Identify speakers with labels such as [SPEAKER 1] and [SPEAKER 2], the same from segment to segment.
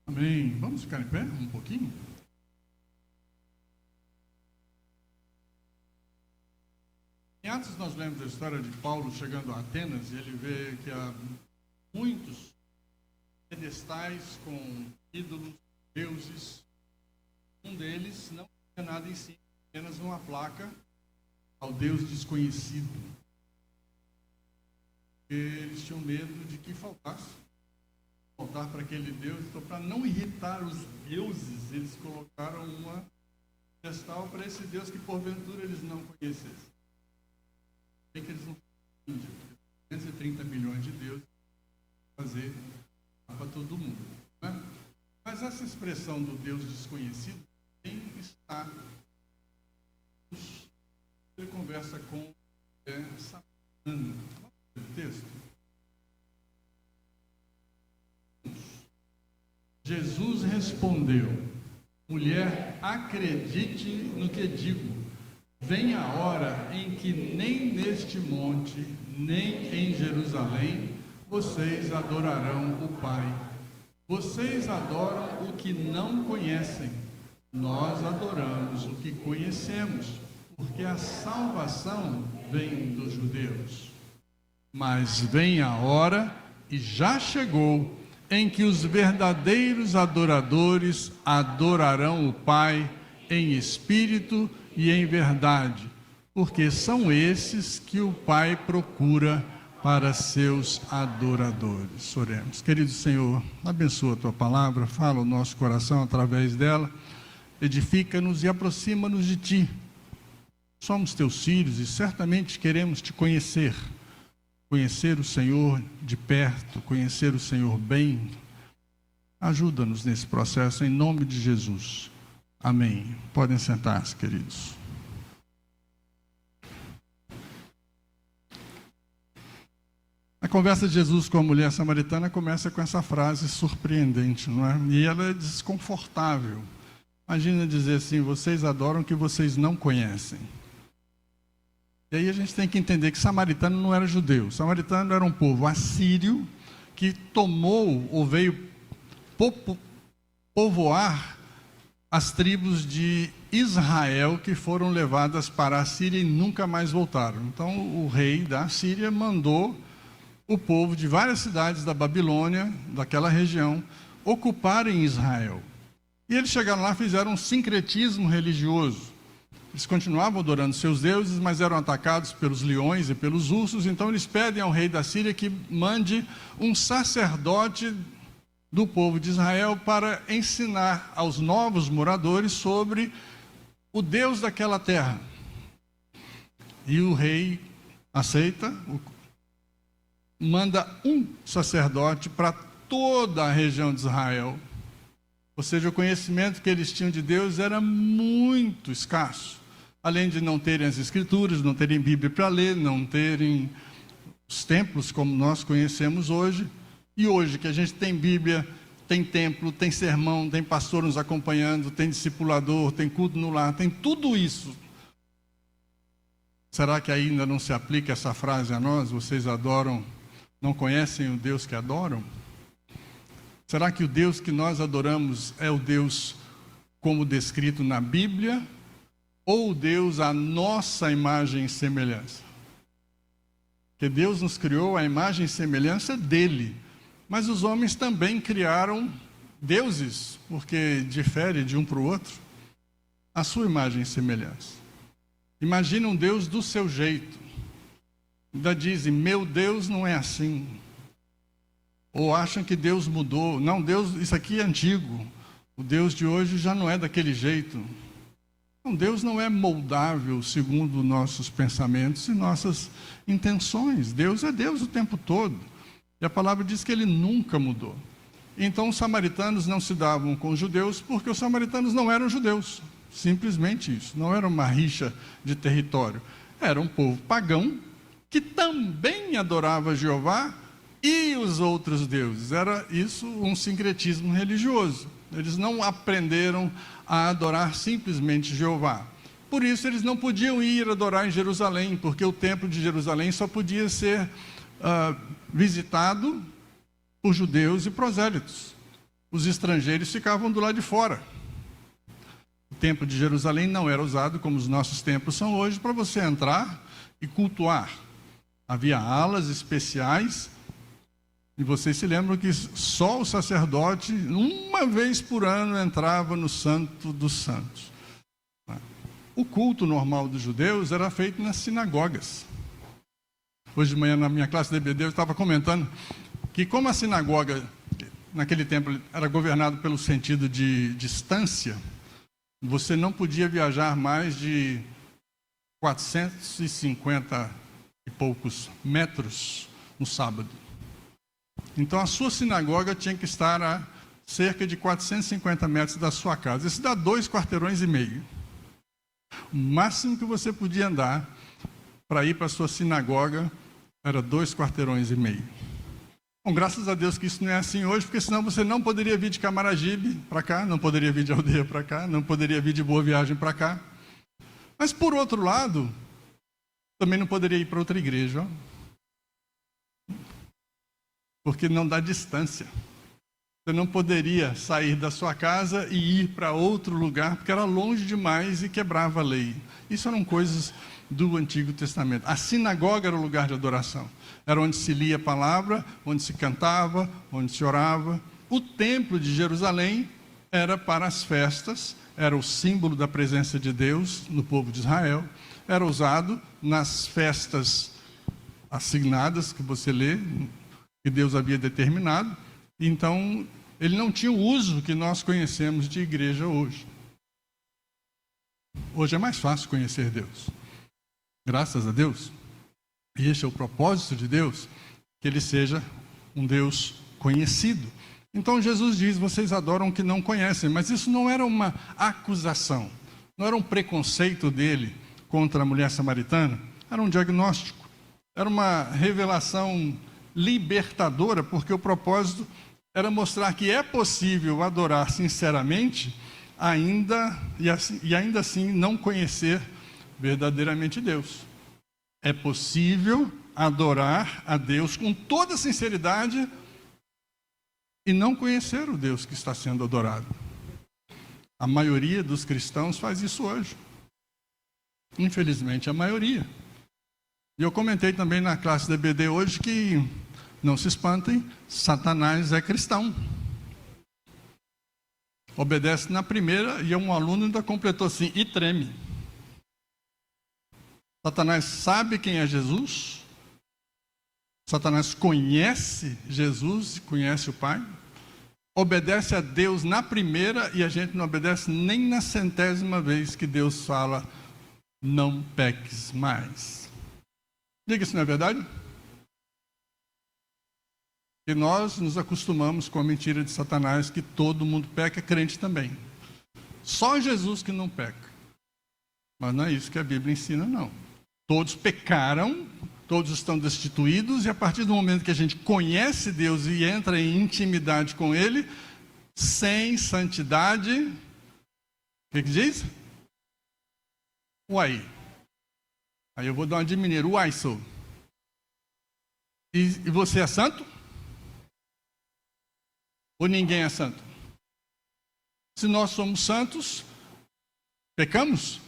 [SPEAKER 1] Amém. Vamos ficar em pé um pouquinho? Em Atos nós lemos a história de Paulo chegando a Atenas e ele vê que há muitos pedestais com ídolos, deuses. Um deles não tinha nada em si, apenas uma placa ao Deus desconhecido. Eles tinham medo de que faltasse. Voltar para aquele Deus, então para não irritar os deuses, eles colocaram uma pedestal para esse Deus que porventura eles não conhecessem. Bem que eles não entendiam, 230 milhões de deuses fazer para todo mundo, né? Mas essa expressão do Deus desconhecido tem está. Ele conversa com essa Ana. Vamos ver o texto. Jesus respondeu: mulher, acredite no que digo. Vem a hora em que nem neste monte, nem em Jerusalém, vocês adorarão o Pai. Vocês adoram o que não conhecem. Nós adoramos o que conhecemos, porque a salvação vem dos judeus. Mas vem a hora, e já chegou, em que os verdadeiros adoradores adorarão o Pai em espírito e em verdade, porque são esses que o Pai procura para seus adoradores. Oremos. Querido Senhor, abençoa a Tua palavra, fala o nosso coração através dela, edifica-nos e aproxima-nos de Ti. Somos Teus filhos e certamente queremos Te conhecer o Senhor de perto, conhecer o Senhor bem. Ajuda-nos nesse processo, em nome de Jesus. Amém. Podem sentar-se, queridos. A conversa de Jesus com a mulher samaritana começa com essa frase surpreendente, não é? E ela é desconfortável. Imagina dizer assim: vocês adoram o que vocês não conhecem. E aí a gente tem que entender que samaritano não era judeu. Samaritano era um povo assírio que tomou ou veio povoar as tribos de Israel que foram levadas para a Síria e nunca mais voltaram. Então o rei da Síria mandou o povo de várias cidades da Babilônia, daquela região, ocuparem Israel. E eles chegaram lá e fizeram um sincretismo religioso. Eles continuavam adorando seus deuses, mas eram atacados pelos leões e pelos ursos. Então eles pedem ao rei da Síria que mande um sacerdote do povo de Israel para ensinar aos novos moradores sobre o Deus daquela terra. E o rei aceita, manda um sacerdote para toda a região de Israel. Ou seja, o conhecimento que eles tinham de Deus era muito escasso. Além de não terem as escrituras, não terem Bíblia para ler, não terem os templos como nós conhecemos hoje. E hoje que a gente tem Bíblia, tem templo, tem sermão, tem pastor nos acompanhando, tem discipulador, tem culto no lar, tem tudo isso. Será que ainda não se aplica essa frase a nós? Vocês adoram, não conhecem o Deus que adoram? Será que o Deus que nós adoramos é o Deus como descrito na Bíblia? Ou o Deus à nossa imagem e semelhança? Porque Deus nos criou à imagem e semelhança dele. Mas os homens também criaram deuses, porque difere de um para o outro, a sua imagem e semelhança. Imagina um Deus do seu jeito. Ainda dizem: meu Deus não é assim. Ou acham que Deus mudou. Não, Deus, isso aqui é antigo. O Deus de hoje já não é daquele jeito. Não, Deus não é moldável segundo nossos pensamentos e nossas intenções. Deus é Deus o tempo todo. E a palavra diz que Ele nunca mudou. Então os samaritanos não se davam com os judeus porque os samaritanos não eram judeus. Simplesmente isso. Não era uma rixa de território. Era um povo pagão que também adorava Jeová e os outros deuses. Era isso um sincretismo religioso. Eles não aprenderam a adorar simplesmente Jeová. Por isso eles não podiam ir adorar em Jerusalém, porque o templo de Jerusalém só podia ser visitado por judeus e prosélitos. os estrangeiros ficavam do lado de fora. O templo de Jerusalém não era usado como os nossos templos são hoje para você entrar e cultuar. Havia alas especiais, e vocês se lembram que só o sacerdote, uma vez por ano, entrava no Santo dos Santos. O culto normal dos judeus era feito nas sinagogas. Hoje de manhã, na minha classe de EBD, eu estava comentando que como a sinagoga, naquele tempo, era governada pelo sentido de distância, você não podia viajar mais de 450 e poucos metros no sábado. Então, a sua sinagoga tinha que estar a cerca de 450 metros da sua casa. Isso dá 2,5 quarteirões. O máximo que você podia andar para ir para a sua sinagoga era 2,5 quarteirões. Bom, graças a Deus que isso não é assim hoje, porque senão você não poderia vir de Camaragibe para cá, não poderia vir de Aldeia para cá, não poderia vir de Boa Viagem para cá. Mas, por outro lado, também não poderia ir para outra igreja, ó. Porque não dá distância. Você não poderia sair da sua casa e ir para outro lugar, porque era longe demais e quebrava a lei. Isso eram coisas do Antigo Testamento. A sinagoga era o lugar de adoração. Era onde se lia a palavra, onde se cantava, onde se orava. O templo de Jerusalém era para as festas, era o símbolo da presença de Deus no povo de Israel. Era usado nas festas assignadas, que você lê, que Deus havia determinado. Então, ele não tinha o uso que nós conhecemos de igreja hoje. Hoje é mais fácil conhecer Deus. Graças a Deus. E este é o propósito de Deus, que ele seja um Deus conhecido. Então Jesus diz, vocês adoram o que não conhecem, mas isso não era uma acusação, não era um preconceito dele contra a mulher samaritana, era um diagnóstico, era uma revelação libertadora, porque o propósito era mostrar que é possível adorar sinceramente, ainda assim não conhecer verdadeiramente Deus. É possível adorar a Deus com toda sinceridade e não conhecer o Deus que está sendo adorado. A maioria dos cristãos faz isso hoje. Infelizmente, a maioria. E eu comentei também na classe da EBD hoje que, não se espantem, Satanás é cristão. Obedece na primeira e um aluno ainda completou assim, e treme. Satanás sabe quem é Jesus. Satanás conhece Jesus, conhece o Pai. Obedece a Deus na primeira e a gente não obedece nem na 100ª vez que Deus fala, não peques mais. Diga se não é verdade? E nós nos acostumamos com a mentira de Satanás que todo mundo peca, crente também. Só Jesus que não peca. Mas não é isso que a Bíblia ensina, não. Todos pecaram, todos estão destituídos, e a partir do momento que a gente conhece Deus e entra em intimidade com Ele, sem santidade, o que diz? Uai. Aí eu vou dar uma diminuída, uai sou. E você é santo? Ou ninguém é santo? Se nós somos santos, pecamos?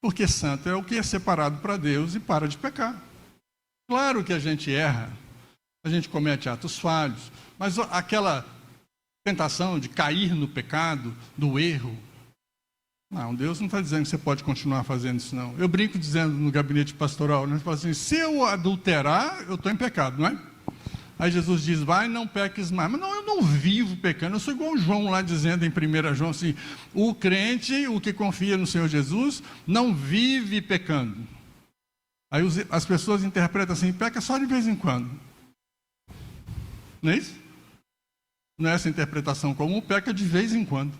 [SPEAKER 1] Porque santo é o que é separado para Deus e para de pecar. Claro que a gente erra, a gente comete atos falhos, mas aquela tentação de cair no pecado, do erro, não, Deus não está dizendo que você pode continuar fazendo isso, não. Eu brinco dizendo no gabinete pastoral, né? Falo assim, se eu adulterar, eu estou em pecado, não é? Aí Jesus diz, vai, não peques mais. Mas não, eu não vivo pecando, eu sou igual o João lá dizendo em 1 João assim, o crente, o que confia no Senhor Jesus, não vive pecando. Aí as pessoas interpretam assim, peca só de vez em quando. Não é isso? Não é essa interpretação comum, peca de vez em quando.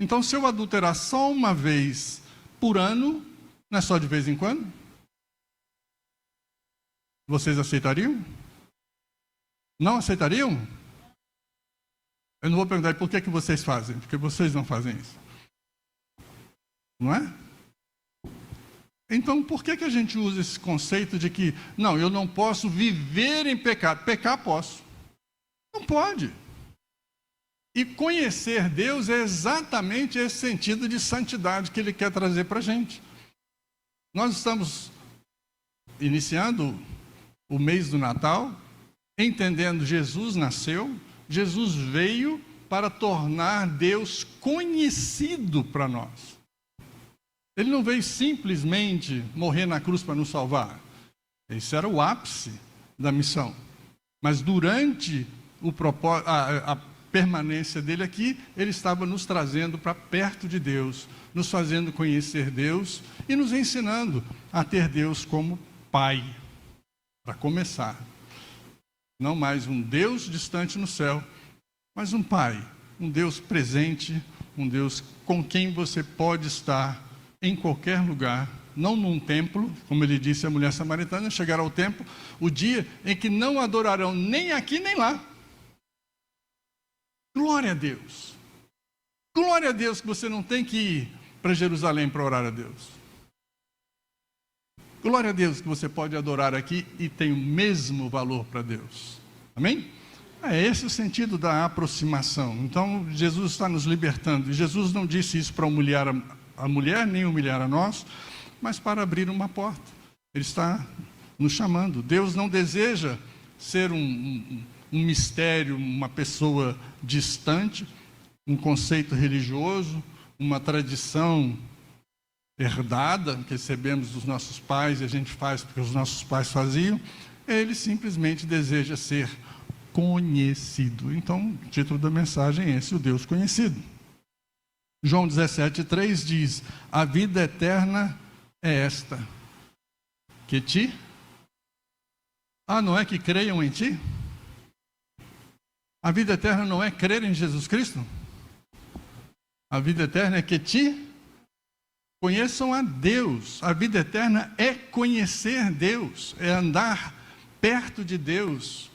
[SPEAKER 1] Então, se eu adulterar só uma vez por ano, não é só de vez em quando? Vocês aceitariam? Não aceitariam? Eu não vou perguntar por que vocês fazem, porque vocês não fazem isso. Não é? Então, por que a gente usa esse conceito de que, não, eu não posso viver em pecado? Pecar posso. Não pode. E conhecer Deus é exatamente esse sentido de santidade que Ele quer trazer para a gente. Nós estamos iniciando o mês do Natal, entendendo Jesus nasceu, Jesus veio para tornar Deus conhecido para nós. Ele não veio simplesmente morrer na cruz para nos salvar. Esse era o ápice da missão. Mas durante a permanência dele aqui, ele estava nos trazendo para perto de Deus, nos fazendo conhecer Deus e nos ensinando a ter Deus como Pai. Para começar, não mais um Deus distante no céu, mas um Pai, um Deus presente, um Deus com quem você pode estar em qualquer lugar, não num templo, como ele disse à mulher samaritana, chegará ao templo, o dia em que não adorarão nem aqui nem lá. Glória a Deus! Glória a Deus que você não tem que ir para Jerusalém para orar a Deus. Glória a Deus que você pode adorar aqui e tem o mesmo valor para Deus. Amém? É esse o sentido da aproximação. Então, Jesus está nos libertando. E Jesus não disse isso para humilhar a mulher, nem humilhar a nós, mas para abrir uma porta. Ele está nos chamando. Deus não deseja ser um mistério, uma pessoa distante, um conceito religioso, uma tradição herdada, que recebemos dos nossos pais e a gente faz porque os nossos pais faziam. Ele simplesmente deseja ser conhecido. Então, o título da mensagem é esse, o Deus conhecido. João 17,3 diz: a vida eterna é esta, que ti... não é que creiam em ti? A vida eterna não é crer em Jesus Cristo? A vida eterna é que te conheçam a Deus. A vida eterna é conhecer Deus, é andar perto de Deus.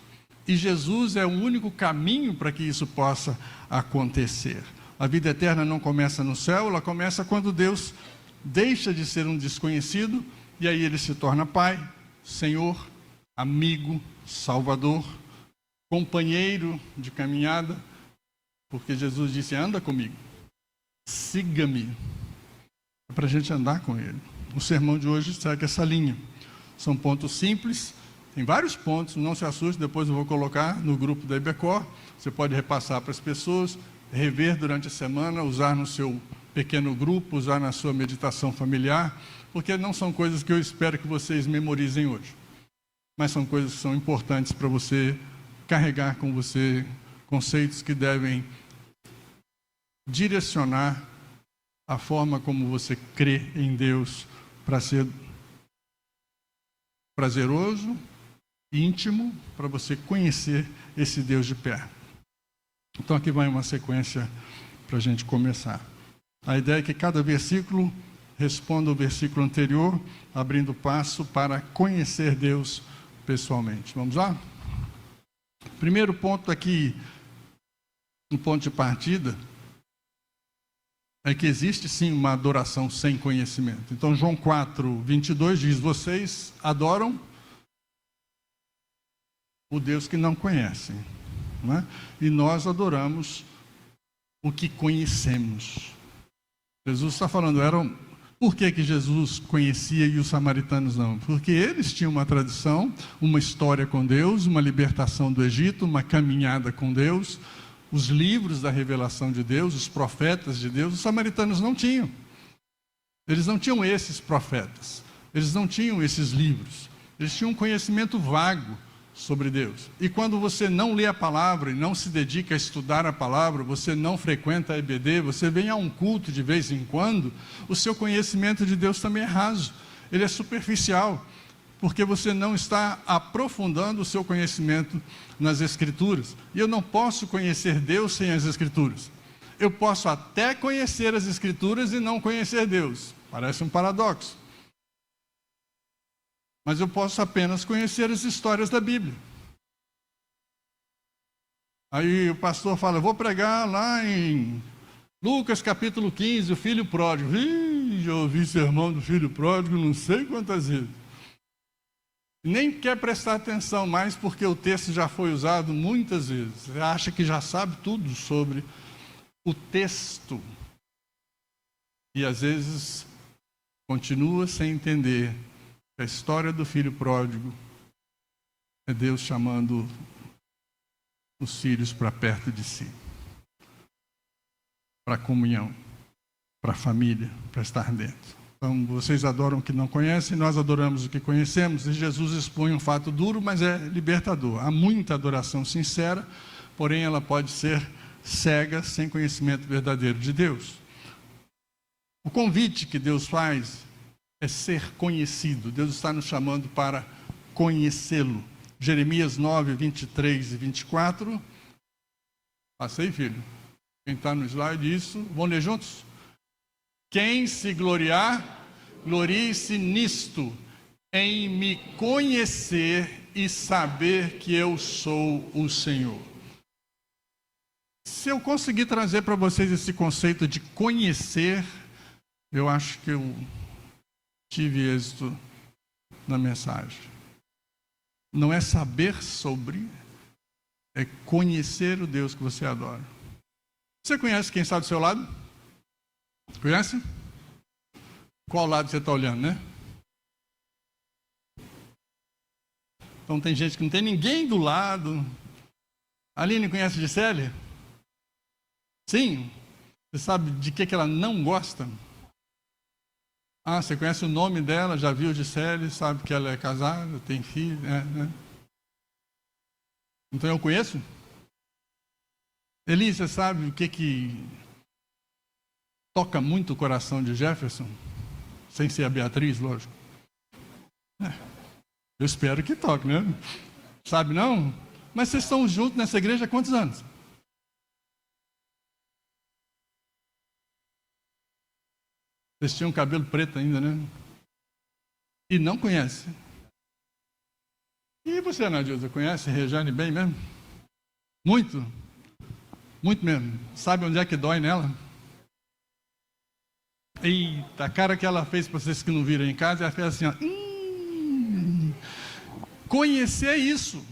[SPEAKER 1] E Jesus é o único caminho para que isso possa acontecer. A vida eterna não começa no céu, ela começa quando Deus deixa de ser um desconhecido, e aí ele se torna Pai, Senhor, amigo, Salvador, companheiro de caminhada, porque Jesus disse: anda comigo, siga-me. É para a gente andar com Ele. O sermão de hoje segue essa linha. São pontos simples, tem vários pontos, não se assuste, depois eu vou colocar no grupo da IBECOR, você pode repassar para as pessoas, rever durante a semana, usar no seu pequeno grupo, usar na sua meditação familiar, porque não são coisas que eu espero que vocês memorizem hoje, mas são coisas que são importantes para você carregar com você, conceitos que devem direcionar a forma como você crê em Deus para ser prazeroso, íntimo, para você conhecer esse Deus de perto. Então aqui vai uma sequência para a gente começar. A ideia é que cada versículo responda ao versículo anterior, abrindo passo para conhecer Deus pessoalmente. Vamos lá? Primeiro ponto aqui, um ponto de partida, é que existe sim uma adoração sem conhecimento. Então João 4:22 diz: vocês adoram o Deus que não conhecem, não é? E nós adoramos o que conhecemos. Jesus está falando, por que Jesus conhecia e os samaritanos não? Porque eles tinham uma tradição, uma história com Deus, uma libertação do Egito, uma caminhada com Deus, os livros da revelação de Deus, os profetas de Deus. Os samaritanos não tinham. Eles não tinham esses profetas, eles não tinham esses livros, eles tinham um conhecimento vago sobre Deus. E quando você não lê a palavra e não se dedica a estudar a palavra, você não frequenta a EBD, você vem a um culto de vez em quando, o seu conhecimento de Deus também é raso, ele é superficial, porque você não está aprofundando o seu conhecimento nas Escrituras. E eu não posso conhecer Deus sem as Escrituras. Eu posso até conhecer as Escrituras e não conhecer Deus. Parece um paradoxo. Mas eu posso apenas conhecer as histórias da Bíblia. Aí o pastor fala, vou pregar lá em Lucas capítulo 15, o filho pródigo. Já ouvi sermão do filho pródigo não sei quantas vezes. Nem quer prestar atenção mais porque o texto já foi usado muitas vezes. Você acha que já sabe tudo sobre o texto. E às vezes continua sem entender que a história do filho pródigo é Deus chamando os filhos para perto de si. Para a comunhão, para a família, para estar dentro. Então, vocês adoram o que não conhecem, nós adoramos o que conhecemos, e Jesus expõe um fato duro, mas é libertador. Há muita adoração sincera, porém ela pode ser cega, sem conhecimento verdadeiro de Deus. O convite que Deus faz é ser conhecido. Deus está nos chamando para conhecê-lo. Jeremias 9, 23 e 24. Passa aí, filho. Quem está no slide, isso. Vamos ler juntos? Quem se gloriar, glorie-se nisto, em me conhecer e saber que eu sou o Senhor. Se eu conseguir trazer para vocês esse conceito de conhecer, eu acho que eu tive êxito na mensagem. Não é saber sobre, é conhecer o Deus que você adora. Você conhece quem está do seu lado? Conhece? Qual lado você está olhando, né? Então tem gente que não tem ninguém do lado. A Aline conhece a Gisele? Sim. Você sabe de que ela não gosta? Ah, você conhece o nome dela, já viu Gisele, sabe que ela é casada, tem filho, né? Então eu conheço? Eli, você sabe o que toca muito o coração de Jefferson? Sem ser a Beatriz, lógico. Eu espero que toque, né? Sabe não? Mas vocês estão juntos nessa igreja há quantos anos? Vocês tinham cabelo preto ainda, né? E não conhece. E você, Nadilza, conhece Rejane bem mesmo? Muito? Muito mesmo. Sabe onde é que dói nela? Eita, a cara que ela fez para vocês que não viram em casa, ela fez assim, ó. Conhecer é isso.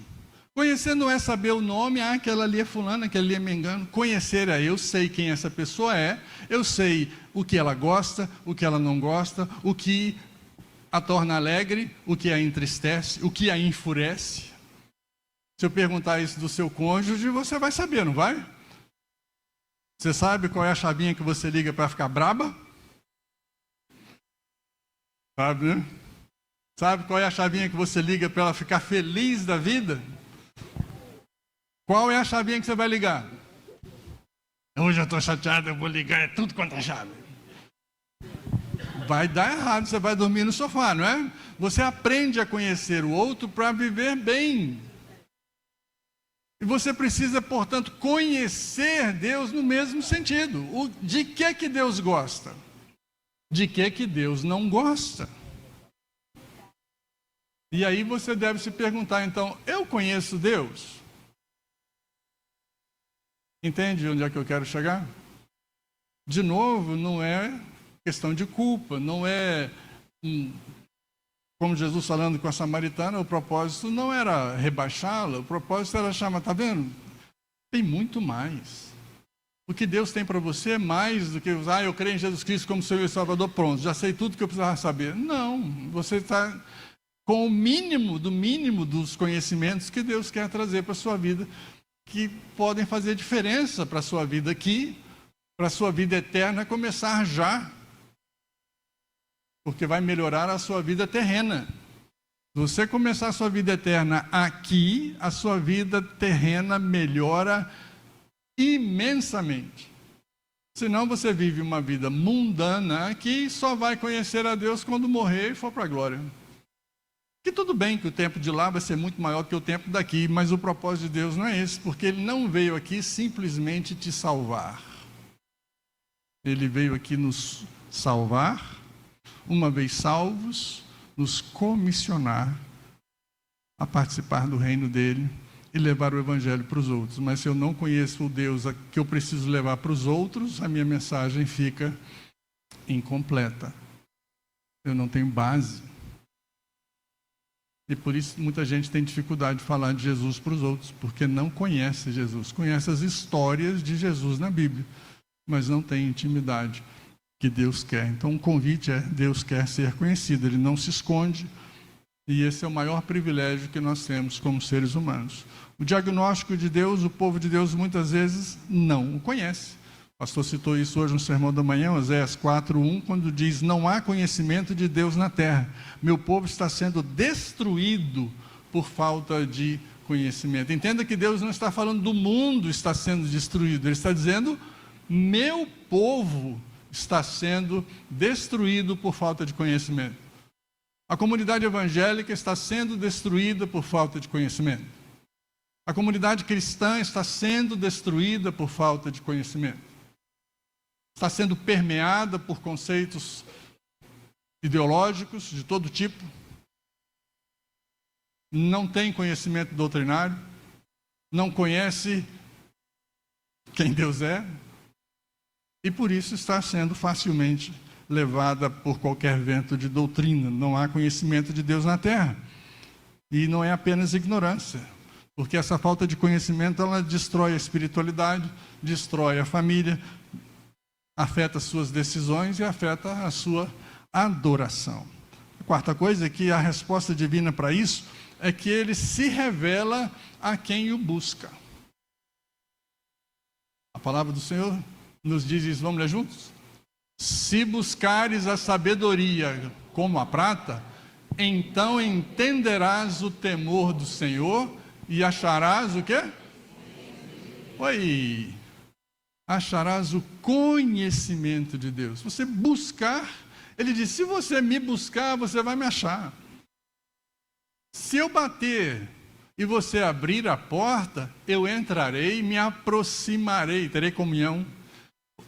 [SPEAKER 1] Conhecer não é saber o nome, aquela ali é fulana, aquela ali é mengano. Conhecer é eu sei quem essa pessoa é, eu sei o que ela gosta, o que ela não gosta, o que a torna alegre, o que a entristece, o que a enfurece. Se eu perguntar isso do seu cônjuge, você vai saber, não vai? Você sabe qual é a chavinha que você liga para ficar braba? Sabe, né? Sabe qual é a chavinha que você liga para ela ficar feliz da vida? Qual é a chavinha que você vai ligar? Hoje eu estou chateado, eu vou ligar, é tudo quanto é chave. Vai dar errado, você vai dormir no sofá, não é? Você aprende a conhecer o outro para viver bem. E você precisa, portanto, conhecer Deus no mesmo sentido. De que Deus gosta? De que Deus não gosta? E aí você deve se perguntar, então, eu conheço Deus? Entende onde é que eu quero chegar? De novo, não é questão de culpa, não é, como Jesus falando com a samaritana, o propósito não era rebaixá-la, o propósito era chamar, tá vendo? Tem muito mais. O que Deus tem para você é mais do que, eu creio em Jesus Cristo como Senhor e Salvador, pronto, já sei tudo que eu precisava saber. Não, você está com o mínimo dos conhecimentos que Deus quer trazer para a sua vida, que podem fazer diferença para a sua vida aqui, para a sua vida eterna começar já. Porque vai melhorar a sua vida terrena. Se você começar a sua vida eterna aqui, a sua vida terrena melhora imensamente. Senão você vive uma vida mundana aqui e só vai conhecer a Deus quando morrer e for para a glória. Que tudo bem que o tempo de lá vai ser muito maior que o tempo daqui, mas o propósito de Deus não é esse, porque Ele não veio aqui simplesmente te salvar. Ele veio aqui nos salvar, uma vez salvos, nos comissionar a participar do reino dele e levar o evangelho para os outros. Mas se eu não conheço o Deus que eu preciso levar para os outros, a minha mensagem fica incompleta. Eu não tenho base. E por isso muita gente tem dificuldade de falar de Jesus para os outros, porque não conhece Jesus. Conhece as histórias de Jesus na Bíblia, mas não tem intimidade que Deus quer. Então o convite é: Deus quer ser conhecido, Ele não se esconde, e esse é o maior privilégio que nós temos como seres humanos. O diagnóstico de Deus, o povo de Deus muitas vezes não o conhece. O pastor citou isso hoje no Sermão da Manhã, Oséias 4:1, quando diz: não há conhecimento de Deus na terra. Meu povo está sendo destruído por falta de conhecimento. Entenda que Deus não está falando do mundo está sendo destruído. Ele está dizendo: meu povo está sendo destruído por falta de conhecimento. A comunidade evangélica está sendo destruída por falta de conhecimento. A comunidade cristã está sendo destruída por falta de conhecimento. Está sendo permeada por conceitos ideológicos de todo tipo. Não tem conhecimento doutrinário. Não conhece quem Deus é. E por isso está sendo facilmente levada por qualquer vento de doutrina. Não há conhecimento de Deus na terra. E não é apenas ignorância. Porque essa falta de conhecimento, ela destrói a espiritualidade, destrói a família, afeta as suas decisões e afeta a sua adoração. A quarta coisa é que a resposta divina para isso é que Ele se revela a quem o busca. A palavra do Senhor nos diz isso, vamos ler juntos? Se buscares a sabedoria como a prata, então entenderás o temor do Senhor e acharás o quê? Oi! Acharás o conhecimento de Deus. Você buscar, ele diz: se você me buscar, você vai me achar. Se eu bater e você abrir a porta, eu entrarei, me aproximarei, terei comunhão.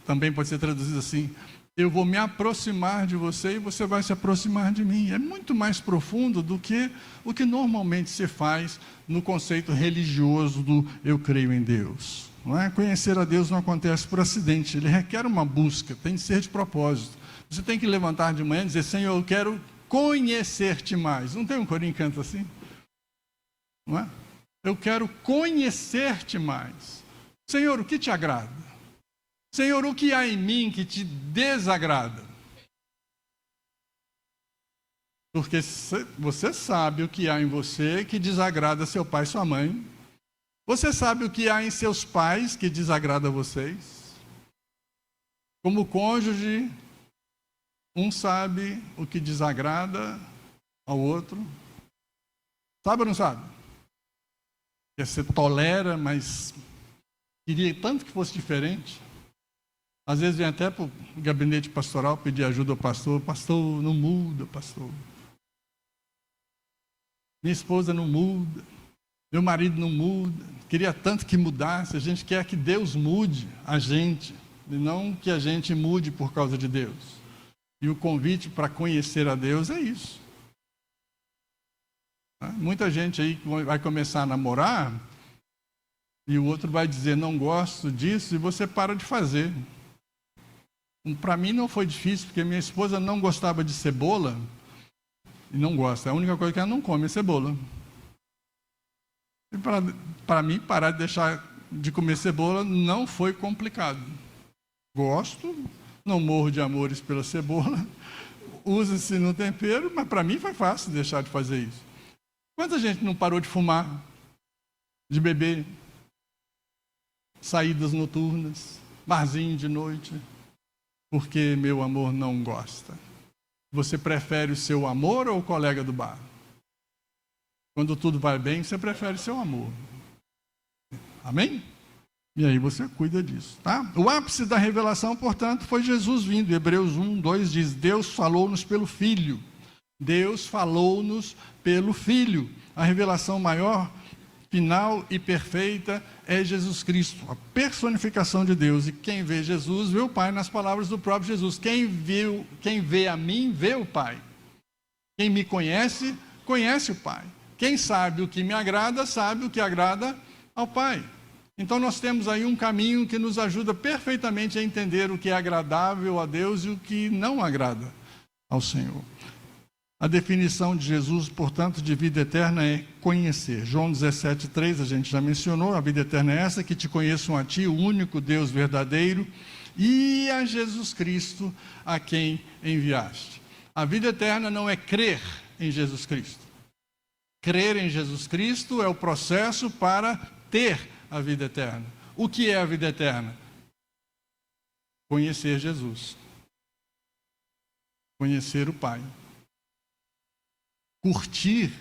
[SPEAKER 1] Também pode ser traduzido assim: eu vou me aproximar de você e você vai se aproximar de mim. É muito mais profundo do que o que normalmente se faz no conceito religioso do eu creio em Deus. Não é? Conhecer a Deus não acontece por acidente, ele requer uma busca, tem que ser de propósito. Você tem que levantar de manhã e dizer: Senhor, eu quero conhecer-te mais. Não tem um corinho que canta assim? Não é? Eu quero conhecer-te mais. Senhor, o que te agrada? Senhor, o que há em mim que te desagrada? Porque você sabe o que há em você que desagrada seu pai e sua mãe. Você sabe o que há em seus pais que desagrada vocês? Como cônjuge, um sabe o que desagrada ao outro. Sabe ou não sabe? Que você tolera, mas queria tanto que fosse diferente. Às vezes vem até para o gabinete pastoral pedir ajuda ao pastor. Pastor, não muda, pastor. Minha esposa não muda. Meu marido não muda. Queria tanto que mudasse. A gente quer que Deus mude a gente, e não que a gente mude por causa de Deus. E o convite para conhecer a Deus é isso. Muita gente aí vai começar a namorar e o outro vai dizer: não gosto disso, e você para de fazer. Para mim não foi difícil, porque minha esposa não gostava de cebola e não gosta. A única coisa que ela não come é cebola. E para mim, parar de deixar de comer cebola não foi complicado. Gosto, não morro de amores pela cebola, usa-se no tempero, mas para mim foi fácil deixar de fazer isso. Quanta gente não parou de fumar, de beber, saídas noturnas, barzinho de noite, porque meu amor não gosta? Você prefere o seu amor ou o colega do bar? Quando tudo vai bem, você prefere seu amor. Amém? E aí você cuida disso, tá? O ápice da revelação, portanto, foi Jesus vindo. Hebreus 1:2 diz: Deus falou-nos pelo Filho. Deus falou-nos pelo Filho. A revelação maior, final e perfeita é Jesus Cristo, a personificação de Deus. E quem vê Jesus, vê o Pai, nas palavras do próprio Jesus. Quem vê a mim, vê o Pai. Quem me conhece, conhece o Pai. Quem sabe o que me agrada, sabe o que agrada ao Pai. Então nós temos aí um caminho que nos ajuda perfeitamente a entender o que é agradável a Deus e o que não agrada ao Senhor. A definição de Jesus, portanto, de vida eterna é conhecer. João 17,3, a gente já mencionou, a vida eterna é essa, que te conheçam a ti, o único Deus verdadeiro, e a Jesus Cristo, a quem enviaste. A vida eterna não é crer em Jesus Cristo. Crer em Jesus Cristo é o processo para ter a vida eterna. O que é a vida eterna? Conhecer Jesus. Conhecer o Pai. Curtir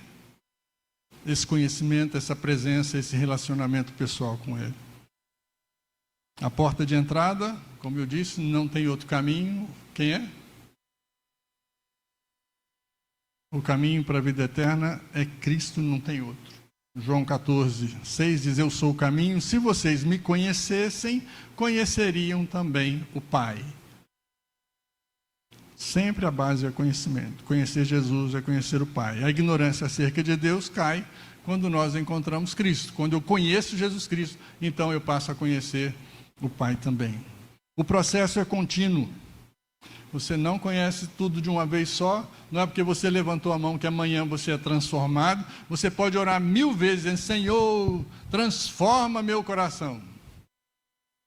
[SPEAKER 1] esse conhecimento, essa presença, esse relacionamento pessoal com Ele. A porta de entrada, como eu disse, não tem outro caminho. Quem é? O caminho para a vida eterna é Cristo, não tem outro. João 14,6 diz: eu sou o caminho. Se vocês me conhecessem, conheceriam também o Pai. Sempre a base é conhecimento. Conhecer Jesus é conhecer o Pai. A ignorância acerca de Deus cai quando nós encontramos Cristo. Quando eu conheço Jesus Cristo, então eu passo a conhecer o Pai também. O processo é contínuo. Você não conhece tudo de uma vez só. Não é porque você levantou a mão que amanhã você é transformado. Você pode orar 1000 vezes, dizendo: Senhor, transforma meu coração.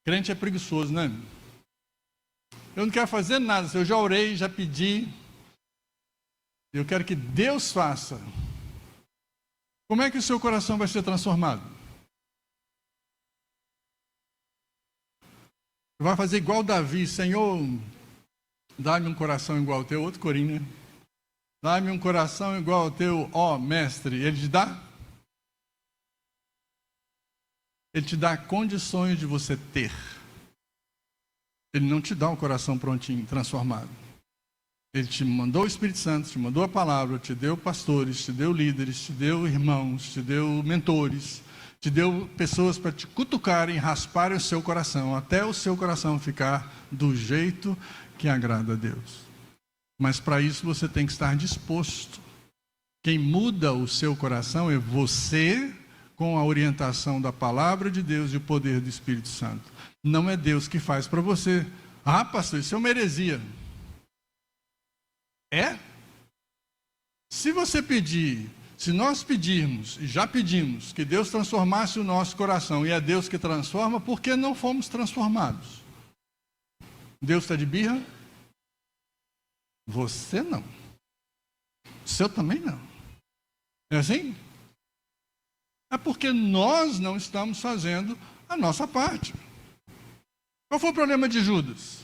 [SPEAKER 1] Crente é preguiçoso, né? Eu não quero fazer nada, eu já orei, já pedi. Eu quero que Deus faça. Como é que o seu coração vai ser transformado? Vai fazer igual Davi: Senhor, dá-me um coração igual ao teu. Outro corinho, né? Dá-me um coração igual ao teu, ó mestre. Ele te dá? Ele te dá condições de você ter. Ele não te dá um coração prontinho, transformado. Ele te mandou o Espírito Santo, te mandou a palavra, te deu pastores, te deu líderes, te deu irmãos, te deu mentores, te deu pessoas para te cutucarem, rasparem o seu coração, até o seu coração ficar do jeito que agrada a Deus. Mas para isso você tem que estar disposto. Quem muda o seu coração é você, com a orientação da palavra de Deus e o poder do Espírito Santo. Não é Deus que faz para você. Ah, pastor, isso é uma heresia. É? Se você pedir, se nós pedirmos, e já pedimos, que Deus transformasse o nosso coração, e é Deus que transforma, por que não fomos transformados? Deus está de birra? Você não. O seu também não. É assim? É porque nós não estamos fazendo a nossa parte. Qual foi o problema de Judas?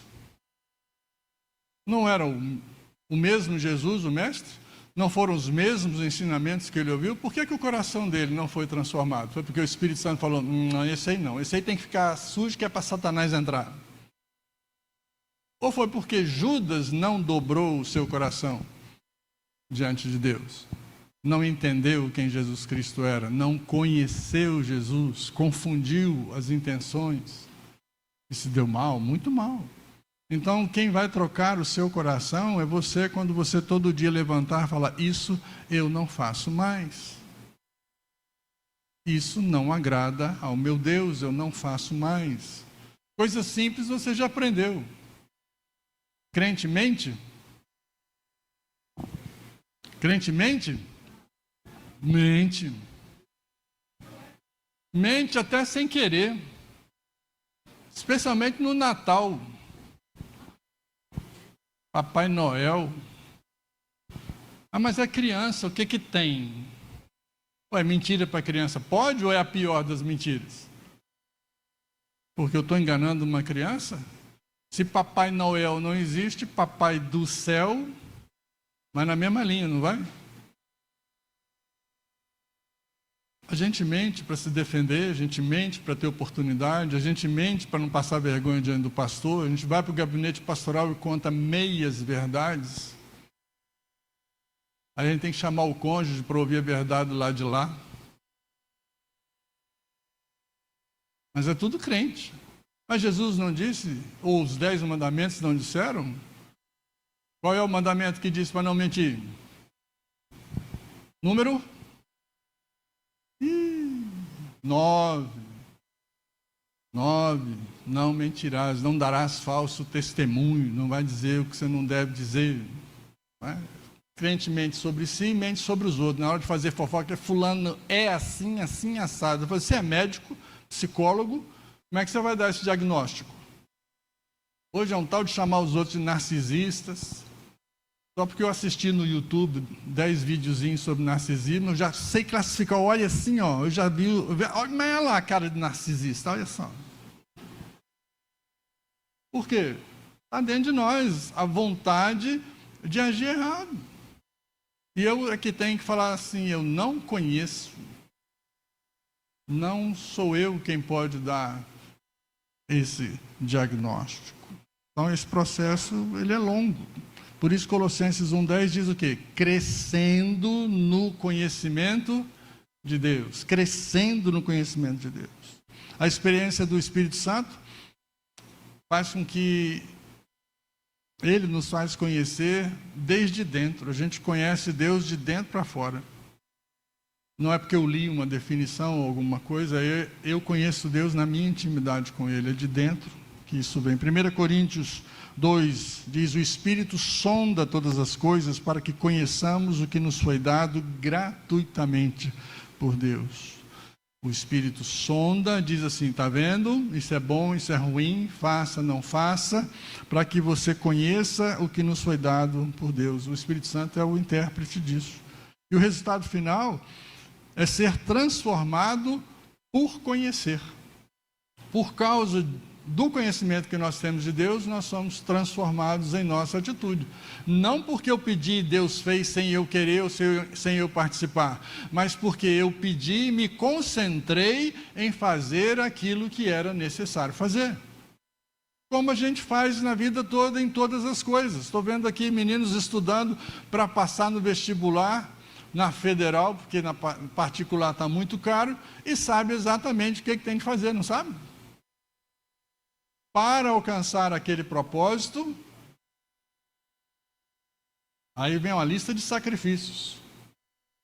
[SPEAKER 1] Não era o mesmo Jesus, o mestre? Não foram os mesmos ensinamentos que ele ouviu? Por que o coração dele não foi transformado? Foi porque o Espírito Santo falou: não, esse aí não. Esse aí tem que ficar sujo, que é para Satanás entrar. Ou foi porque Judas não dobrou o seu coração diante de Deus? Não entendeu quem Jesus Cristo era, não conheceu Jesus, confundiu as intenções e se deu mal, muito mal. Então, quem vai trocar o seu coração é você, quando você todo dia levantar e falar: isso eu não faço mais. Isso não agrada ao meu Deus, eu não faço mais. Coisa simples você já aprendeu. Crente mente? Crente mente? Mente. Mente até sem querer. Especialmente no Natal. Papai Noel. Ah, mas é criança, o que que tem? Ué, mentira para criança pode ou é a pior das mentiras? Porque eu estou enganando uma criança? Se Papai Noel não existe, Papai do céu, vai na mesma linha, não vai? A gente mente para se defender, a gente mente para ter oportunidade, a gente mente para não passar vergonha diante do pastor, a gente vai para o gabinete pastoral e conta meias verdades. Aí a gente tem que chamar o cônjuge para ouvir a verdade lá de lá. Mas é tudo crente. Mas Jesus não disse, ou os 10 mandamentos não disseram? Qual é o mandamento que diz para não mentir? Número 9. Não mentirás, não darás falso testemunho, não vai dizer o que você não deve dizer. Não é? crente mente sobre si e mente sobre os outros. Na hora de fazer fofoca, fulano é assim, assim, assado. Eu falei, você é médico, psicólogo, como é que você vai dar esse diagnóstico? Hoje é um tal de chamar os outros de narcisistas. Só porque eu assisti no YouTube 10 videozinhos sobre narcisismo, eu já sei classificar. Olha assim, ó, eu já vi, olha lá a cara de narcisista, olha só. Por quê? Está dentro de nós a vontade de agir errado. E eu aqui tenho que falar assim, eu não conheço, não sou eu quem pode dar esse diagnóstico. Então esse processo, ele é longo. Por isso Colossenses 1,10 diz o quê? Crescendo no conhecimento de Deus. Crescendo no conhecimento de Deus. A experiência do Espírito Santo faz com que Ele nos faz conhecer desde dentro. A gente conhece Deus de dentro para fora. Não é porque eu li uma definição ou alguma coisa, eu conheço Deus na minha intimidade com Ele. É de dentro que isso vem. 1 Coríntios 2 diz, o Espírito sonda todas as coisas para que conheçamos o que nos foi dado gratuitamente por Deus. O Espírito sonda, diz assim, está vendo? Isso é bom, isso é ruim, faça, não faça, para que você conheça o que nos foi dado por Deus. O Espírito Santo é o intérprete disso. E o resultado final é ser transformado por conhecer. Por causa do conhecimento que nós temos de Deus, nós somos transformados em nossa atitude. Não porque eu pedi e Deus fez sem eu querer ou sem eu participar, mas porque eu pedi e me concentrei em fazer aquilo que era necessário fazer. Como a gente faz na vida toda, em todas as coisas. Estou vendo aqui meninos estudando para passar no vestibular, na federal, porque na particular está muito caro, e sabe exatamente o que tem que fazer, não sabe? Para alcançar aquele propósito, aí vem uma lista de sacrifícios.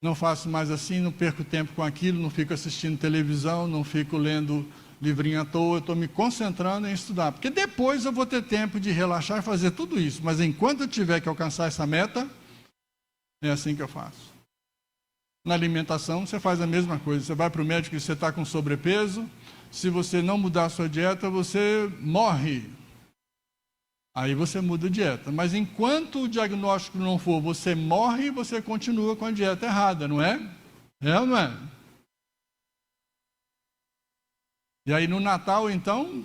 [SPEAKER 1] Não faço mais assim, não perco tempo com aquilo, não fico assistindo televisão, não fico lendo livrinho à toa, eu estou me concentrando em estudar. Porque depois eu vou ter tempo de relaxar e fazer tudo isso. Mas enquanto eu tiver que alcançar essa meta, é assim que eu faço. Na alimentação, você faz a mesma coisa. Você vai para o médico e você está com sobrepeso. Se você não mudar a sua dieta, você morre. Aí você muda a dieta. Mas enquanto o diagnóstico não for, você morre, você continua com a dieta errada, não é? É ou não é? E aí no Natal, então,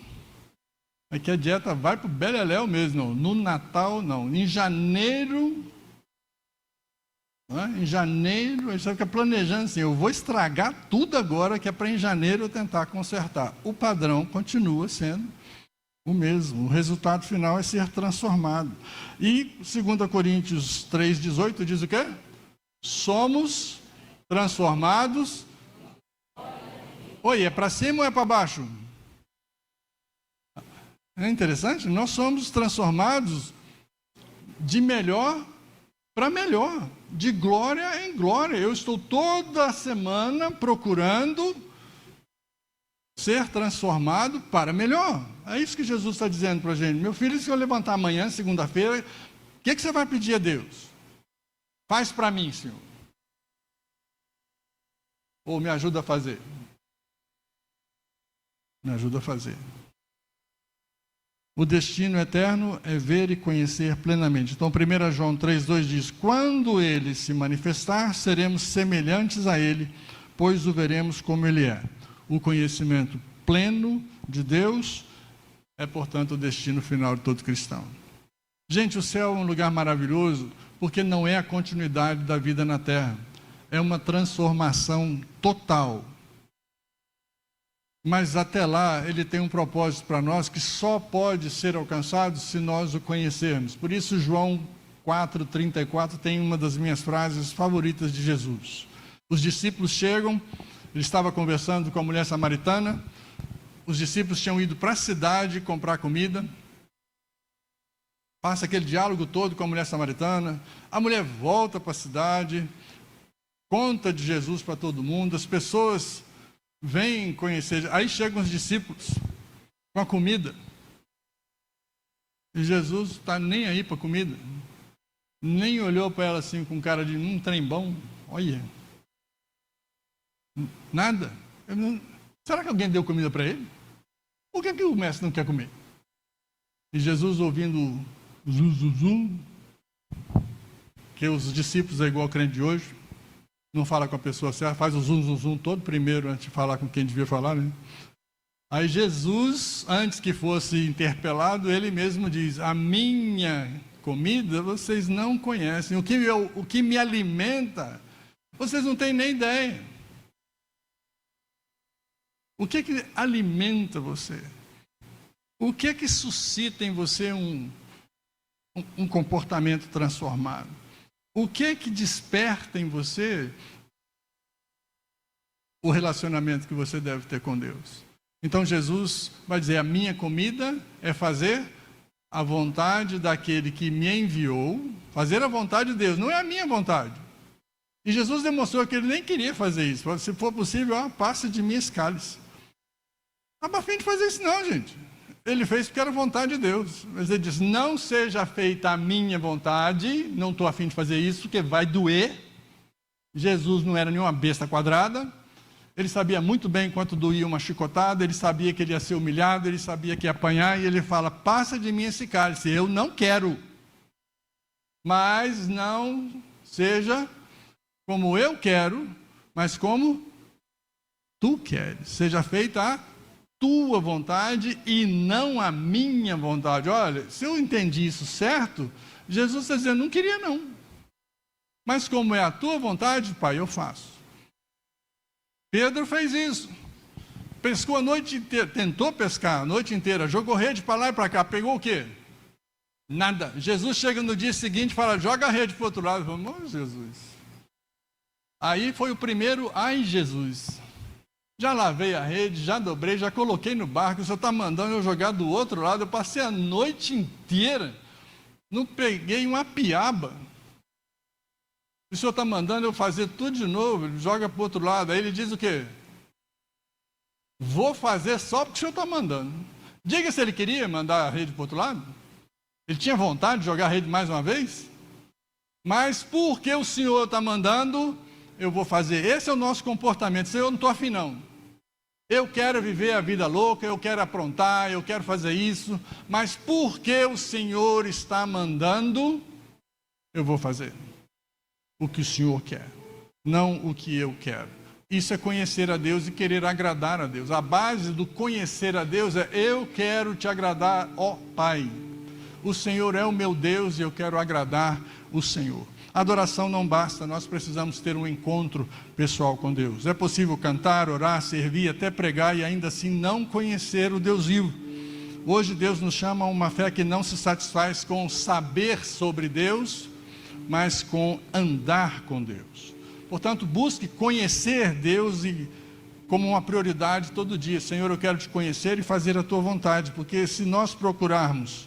[SPEAKER 1] é que a dieta vai para o beleléu mesmo. Não. No Natal, não. Em janeiro... Em janeiro, a gente fica planejando assim, eu vou estragar tudo agora, que é para em janeiro eu tentar consertar. O padrão continua sendo o mesmo, o resultado final é ser transformado. E 2 Coríntios 3,18 diz o quê? Somos transformados. Oi, é para cima ou é para baixo? É interessante, nós somos transformados de melhor para melhor, de glória em glória. Eu estou toda semana procurando ser transformado para melhor. É isso que Jesus está dizendo para a gente. Meu filho, se eu levantar amanhã, segunda-feira, o que você vai pedir a Deus? Faz para mim, Senhor. Ou me ajuda a fazer. Me ajuda a fazer. O destino eterno é ver e conhecer plenamente. Então, 1 João 3,2 diz, quando ele se manifestar, seremos semelhantes a ele, pois o veremos como ele é. O conhecimento pleno de Deus é, portanto, o destino final de todo cristão. Gente, o céu é um lugar maravilhoso, porque não é a continuidade da vida na terra. É uma transformação total. Mas até lá, ele tem um propósito para nós que só pode ser alcançado se nós o conhecermos. Por isso, João 4,34 tem uma das minhas frases favoritas de Jesus. Os discípulos chegam, ele estava conversando com a mulher samaritana, os discípulos tinham ido para a cidade comprar comida, passa aquele diálogo todo com a mulher samaritana, a mulher volta para a cidade, conta de Jesus para todo mundo, as pessoas vêm conhecer, aí chegam os discípulos com a comida, e Jesus está nem aí para a comida. Nem olhou para ela assim com cara de trem bom. Olha. Nada. Será que alguém deu comida para ele? Por que o mestre não quer comer? E Jesus, ouvindo zum, que os discípulos é igual crente de hoje, não fala com a pessoa certa, faz o zum todo primeiro antes de falar com quem devia falar, né? Aí Jesus, antes que fosse interpelado, ele mesmo diz: a minha comida vocês não conhecem, o que me alimenta, vocês não têm nem ideia. O que alimenta você? O que suscita em você um comportamento transformado? O que desperta em você o relacionamento que você deve ter com Deus? Então Jesus vai dizer: a minha comida é fazer a vontade daquele que me enviou, fazer a vontade de Deus, não é a minha vontade. E Jesus demonstrou que ele nem queria fazer isso. Se for possível, passa de mim esse cálice. Não estava a fim de fazer isso não, gente. Ele fez porque era vontade de Deus. Mas ele disse: não seja feita a minha vontade, não estou a fim de fazer isso, porque vai doer. Jesus não era nenhuma besta quadrada. Ele sabia muito bem quanto doía uma chicotada, ele sabia que ele ia ser humilhado, ele sabia que ia apanhar, e ele fala: passa de mim esse cálice, eu não quero. Mas não seja como eu quero, mas como tu queres. Seja feita a tua vontade e não a minha vontade. Olha, se eu entendi isso certo, Jesus está dizendo: não queria não. Mas como é a tua vontade, Pai, eu faço. Pedro fez isso. Pescou a noite inteira, tentou pescar a noite inteira, jogou rede para lá e para cá. Pegou o quê? Nada. Jesus chega no dia seguinte e fala: joga a rede para o outro lado. Vamos, Jesus. Aí foi o primeiro: ai, Jesus. Já lavei a rede, já dobrei, já coloquei no barco. O senhor está mandando eu jogar do outro lado. Eu passei a noite inteira, não peguei uma piaba. O senhor está mandando eu fazer tudo de novo, ele joga para o outro lado. Aí ele diz o quê? Vou fazer só porque o senhor está mandando. Diga se ele queria mandar a rede para o outro lado. Ele tinha vontade de jogar a rede mais uma vez. Mas porque o senhor está mandando, eu vou fazer. Esse é o nosso comportamento. Senhor, eu não estou afim não. Eu quero viver a vida louca, eu quero aprontar, eu quero fazer isso. Mas porque o Senhor está mandando, eu vou fazer o que o Senhor quer, não o que eu quero. Isso é conhecer a Deus e querer agradar a Deus. A base do conhecer a Deus é: eu quero te agradar, ó Pai. O Senhor é o meu Deus e eu quero agradar o Senhor. Adoração não basta, nós precisamos ter um encontro pessoal com Deus. É possível cantar, orar, servir, até pregar e ainda assim não conhecer o Deus vivo. Hoje Deus nos chama a uma fé que não se satisfaz com saber sobre Deus, mas com andar com Deus. Portanto, busque conhecer Deus como uma prioridade todo dia. Senhor, eu quero te conhecer e fazer a tua vontade, porque se nós procurarmos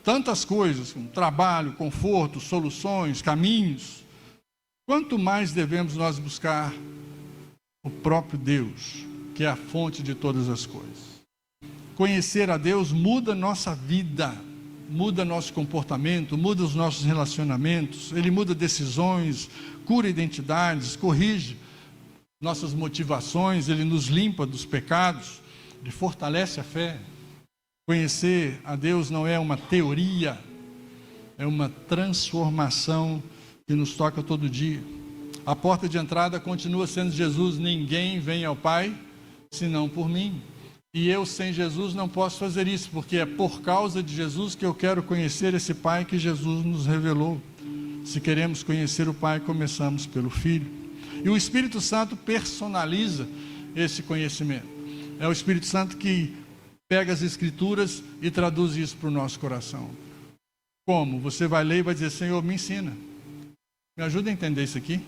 [SPEAKER 1] tantas coisas, como trabalho, conforto, soluções, caminhos, quanto mais devemos nós buscar o próprio Deus, que é a fonte de todas as coisas. Conhecer a Deus muda nossa vida, muda nosso comportamento, muda os nossos relacionamentos, ele muda decisões, cura identidades, corrige nossas motivações, ele nos limpa dos pecados, ele fortalece a fé. Conhecer a Deus não é uma teoria, é uma transformação que nos toca todo dia. A porta de entrada continua sendo Jesus: ninguém vem ao Pai senão por mim. E eu sem Jesus não posso fazer isso, porque é por causa de Jesus que eu quero conhecer esse Pai que Jesus nos revelou. Se queremos conhecer o Pai, começamos pelo Filho. E o Espírito Santo personaliza esse conhecimento. É o Espírito Santo que pega as Escrituras e traduz isso para o nosso coração. Como? Você vai ler e vai dizer: Senhor, me ensina. Me ajuda a entender isso aqui.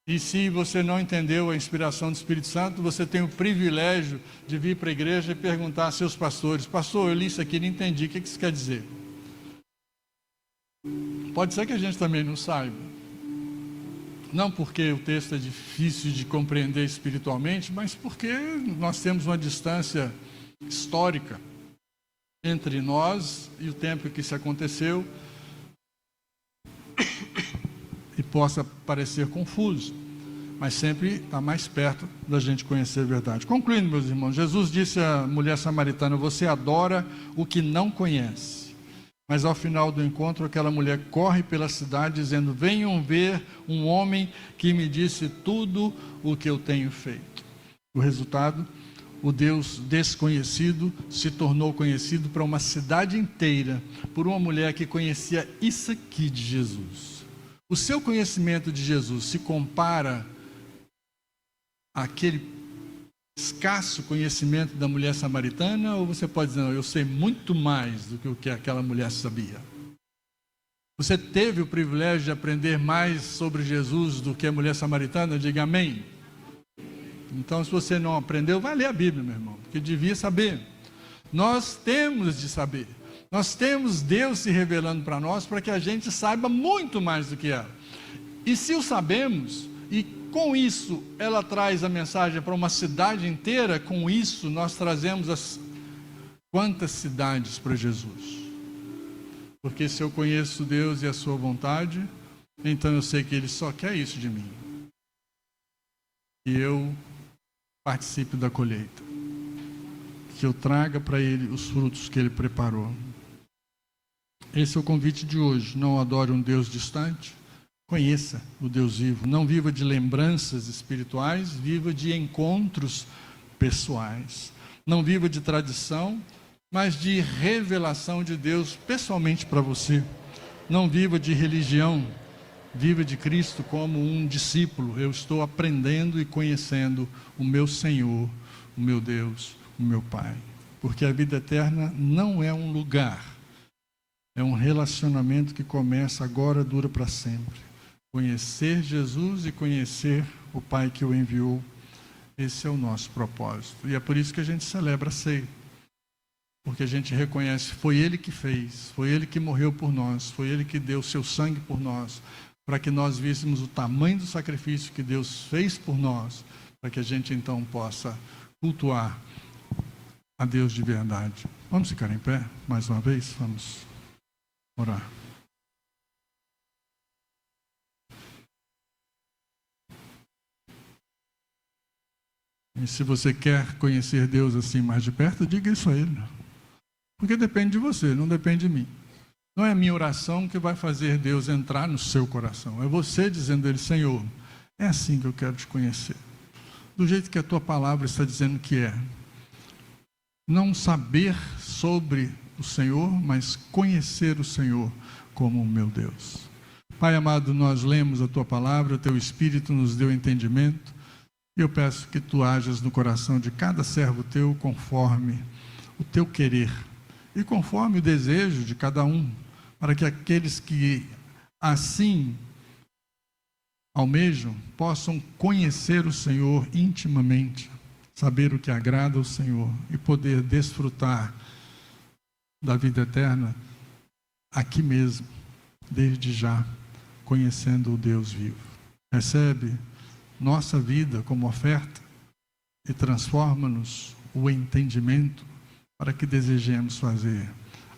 [SPEAKER 1] E se você não entendeu a inspiração do Espírito Santo, você tem o privilégio de vir para a igreja e perguntar a seus pastores: pastor, eu li isso aqui e não entendi, o que isso quer dizer? Pode ser que a gente também não saiba. Não porque o texto é difícil de compreender espiritualmente, mas porque nós temos uma distância histórica entre nós e o tempo que isso aconteceu. e possa parecer confuso, mas sempre está mais perto da gente conhecer a verdade. Concluindo, meus irmãos, Jesus disse à mulher samaritana: você adora o que não conhece. Mas ao final do encontro, aquela mulher corre pela cidade dizendo: venham ver um homem que me disse tudo o que eu tenho feito. O resultado: o Deus desconhecido se tornou conhecido para uma cidade inteira por uma mulher que conhecia isso aqui de Jesus. O seu conhecimento de Jesus se compara àquele escasso conhecimento da mulher samaritana, ou você pode dizer: não, eu sei muito mais do que o que aquela mulher sabia? Você teve o privilégio de aprender mais sobre Jesus do que a mulher samaritana? Diga amém. Então, se você não aprendeu, vai ler a Bíblia, meu irmão, porque devia saber. Nós temos de saber. Nós temos Deus se revelando para nós, para que a gente saiba muito mais do que ela. E se o sabemos, e com isso ela traz a mensagem para uma cidade inteira, com isso nós trazemos quantas cidades para Jesus? Porque se eu conheço Deus e a sua vontade, então eu sei que Ele só quer isso de mim. Que eu participe da colheita. Que eu traga para Ele os frutos que Ele preparou. Esse é o convite de hoje. Não adore um Deus distante. Conheça o Deus vivo. Não viva de lembranças espirituais, viva de encontros pessoais. Não viva de tradição, mas de revelação de Deus pessoalmente para você. Não viva de religião, viva de Cristo como um discípulo. Eu estou aprendendo e conhecendo o meu Senhor, o meu Deus, o meu Pai. Porque a vida eterna não é um lugar, é um relacionamento que começa agora, dura para sempre. Conhecer Jesus e conhecer o Pai que o enviou, esse é o nosso propósito. E é por isso que a gente celebra a ceia. Porque a gente reconhece, foi Ele que fez, foi Ele que morreu por nós, foi Ele que deu seu sangue por nós, para que nós víssemos o tamanho do sacrifício que Deus fez por nós, para que a gente então possa cultuar a Deus de verdade. Vamos ficar em pé mais uma vez? Vamos orar. E se você quer conhecer Deus assim mais de perto, diga isso a Ele. Porque depende de você, não depende de mim. Não é a minha oração que vai fazer Deus entrar no seu coração. É você dizendo a Ele: Senhor, é assim que eu quero te conhecer. Do jeito que a tua palavra está dizendo que é. Não saber sobre o Senhor, mas conhecer o Senhor como o meu Deus. Pai amado, nós lemos a tua palavra, o teu Espírito nos deu entendimento. E eu peço que tu hajas no coração de cada servo teu conforme o teu querer e conforme o desejo de cada um, para que aqueles que assim almejam possam conhecer o Senhor intimamente, saber o que agrada ao Senhor e poder desfrutar da vida eterna aqui mesmo, desde já, conhecendo o Deus vivo. Recebe nossa vida como oferta e transforma-nos o entendimento para que desejemos fazer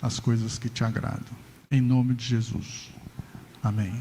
[SPEAKER 1] as coisas que te agradam. Em nome de Jesus. Amém.